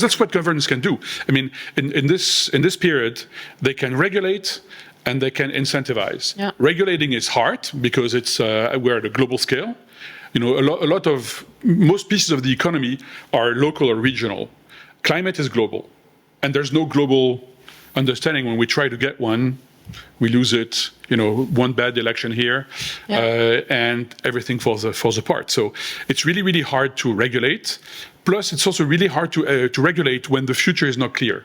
because that's what governments can do. I mean, in this period, they can regulate and they can incentivize. Yeah. Regulating is hard because we're at a global scale. You know, most pieces of the economy are local or regional. Climate is global, and there's no global understanding. When we try to get one, we lose it. You know, one bad election here, and everything falls apart. So it's really, really hard to regulate. Plus, it's also really hard to regulate when the future is not clear.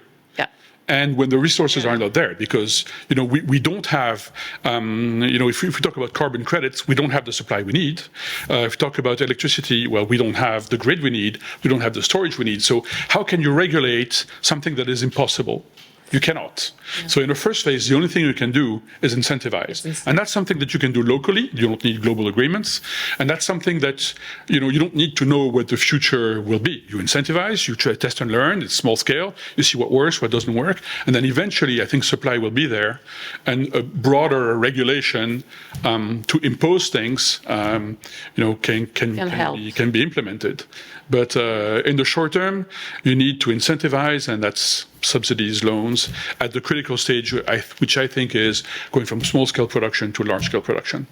And when the resources are not there, because we don't have, if we talk about carbon credits, we don't have the supply we need. If we talk about electricity, well, we don't have the grid we need. We don't have the storage we need. So how can you regulate something that is impossible? You cannot. Yeah. So in the first phase, the only thing you can do is incentivize. And that's something that you can do locally. You don't need global agreements. And that's something that, you don't need to know what the future will be. You incentivize, you try, test and learn, it's small scale. You see what works, what doesn't work. And then eventually, I think supply will be there. And a broader regulation to impose things, can be implemented. But in the short term, you need to incentivize, and that's subsidies, loans, at the critical stage, which I think is going from small-scale production to large-scale production.